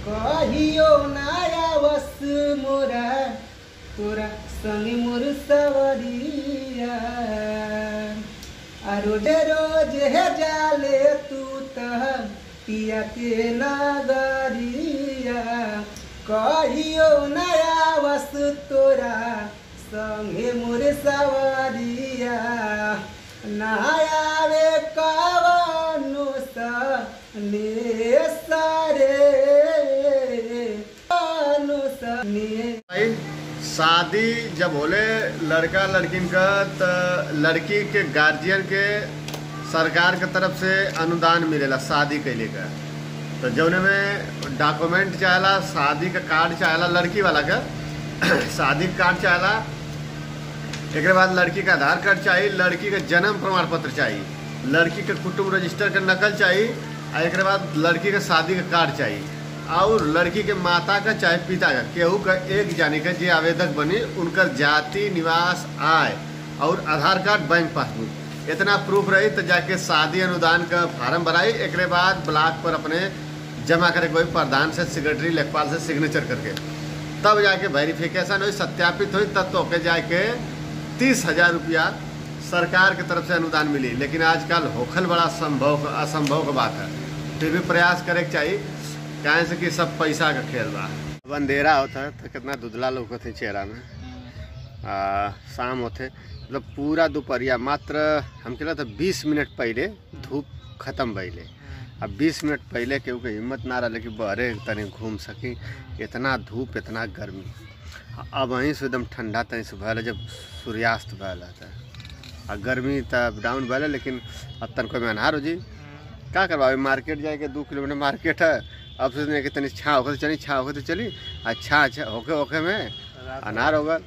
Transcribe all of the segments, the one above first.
कहियो नया वस मोरा तोरा संग मोर सवरिया रोज रोज है जाले तू तह पिया के नगरिया कहियो नया वस तोरा संगे मोर सवरिया नयावे कवनो सने सारे शादी जब होले लड़का लड़किन का तो लड़की के गार्जियन के सरकार के तरफ से अनुदान मिलेला शादी कैले का। तो जौने में डॉक्यूमेंट चाहेला, शादी का कार्ड चाहेला लड़की वाला का शादी का कार्ड चाहेला, एक बाद लड़की का आधार कार्ड चाहिए, लड़की का जन्म प्रमाण पत्र चाहिए, लड़की के कुटुंब रजिस्टर का नकल चाहिए, और एक बाद लड़की का शादी का कार्ड चाहिए, और लड़की के माता का चाहे पिता का केहू का एक जाने का जो आवेदक बनी उनकर जाति, निवास, आय और आधार कार्ड, बैंक पासबुक इतना प्रूफ रही तो जाके शादी अनुदान का फार्म भराई। एक बाद ब्लॉक पर अपने जमा करे कोई प्रधान से, सेक्रेटरी, लेखपाल से सिग्नेचर करके तब जाके वेरिफिकेशन हुई, सत्यापित हुई, तब तो के जाके 30,000 रुपया सरकार की तरफ से अनुदान मिली। लेकिन आजकल होखल बड़ा असंभव का बात है, फिर भी प्रयास करे चाहिए कहें से कि सब पैसा का खेल बा। अब अंधेरा होता है तो कितना धुंधला लोग होते चेहरा में, शाम होते मतलब पूरा दोपहरिया मात्र हम कहला था 20 मिनट पहले धूप खत्म भइले। अब 20 मिनट पहले केहू के हिम्मत ना रहा कि बहरे तनी घूम सकी, इतना धूप इतना गर्मी। अब वहीं से एकदम ठंडा तनी से भले जब सूर्यास्त भला था और गर्मी तब डाउन भले, लेकिन अब तनको में अनहार हो जी क्या करवा। मार्केट जाके 2 किलोमीटर मार्केट है, अब सोचने कि तनी छाँव होकर तो चली, छाँव होकर तो चली, अच्छा होके होके में अनार होगा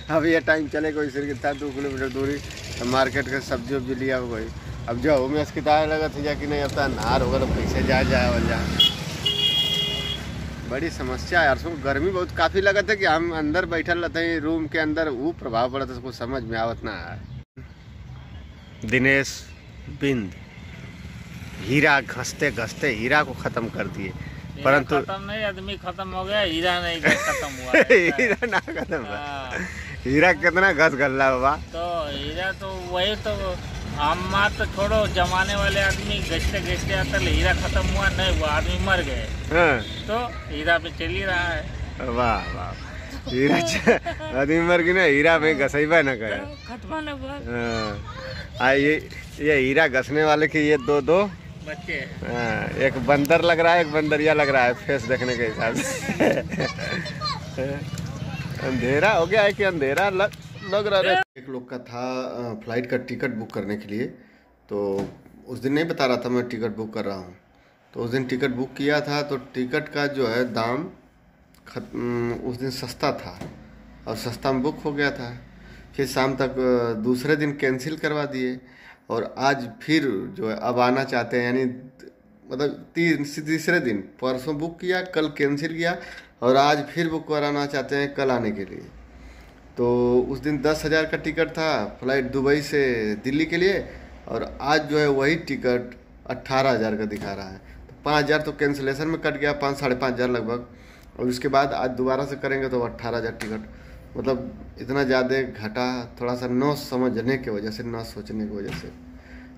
अब ये टाइम चले कोई सिर कितना 2 किलोमीटर दूरी तो मार्केट का सब्जी उब्जी लिया हो गई। अब जो हमें किताब लगा थी जाकि नहीं अब तो अनार होगा तो पैसे जाए बड़ी समस्या है यार। सो गर्मी बहुत काफ़ी लगा था कि हम अंदर बैठल रहते हैं रूम के अंदर, वो प्रभाव पड़ा था कुछ समझ में आवत ना है। दिनेश बिंद हीरा घसते घसते हीरा को खत्म कर दिए, परंतु खत्म नहीं, आदमी खत्म हो गया, हीरा नहीं खत्म हुआ हीरा ना खत्म हुआ। हीरा कितना घस गल्ला बाबा। तो हीरा तो वही तो हम तो छोड़ो, जमाने वाले आदमी घसते घसते आता हीरा खत्म हुआ नहीं, वो आदमी मर गए। तो हीरा पे चल ही रहा है। वाह वाह, हीरा आदमी मर गई ना, हीरा में घसैबा ना करे, खत्म ना हुआ। ये हीरा घसने वाले के ये दो बच्चे, एक बंदर लग रहा है, एक बंदरिया लग रहा है फेस देखने के हिसाब से अंधेरा हो गया है कि अंधेरा लग रहा है। एक लोग का था फ्लाइट का टिकट बुक करने के लिए, तो उस दिन नहीं बता रहा था मैं टिकट बुक कर रहा हूँ, तो उस दिन टिकट बुक किया था तो टिकट का जो है दाम उस दिन सस्ता था और सस्ता में बुक हो गया था। फिर शाम तक दूसरे दिन कैंसिल करवा दिए और आज फिर जो है अब आना चाहते हैं, यानी मतलब तीसरे दिन परसों बुक किया, कल कैंसिल किया और आज फिर बुक कराना चाहते हैं कल आने के लिए। तो उस दिन 10,000 का टिकट था फ्लाइट दुबई से दिल्ली के लिए, और आज जो है वही टिकट 18,000 का दिखा रहा है। तो 5,000 तो कैंसिलेशन में कट गया, 5-5,500 लगभग, और उसके बाद आज दोबारा से करेंगे तो 18,000 टिकट, मतलब इतना ज़्यादा घटा, थोड़ा सा न समझने की वजह से, न सोचने की वजह से।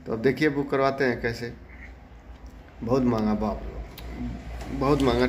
तो अब देखिए बुक करवाते हैं कैसे, बहुत महंगा, बाप बहुत महंगा।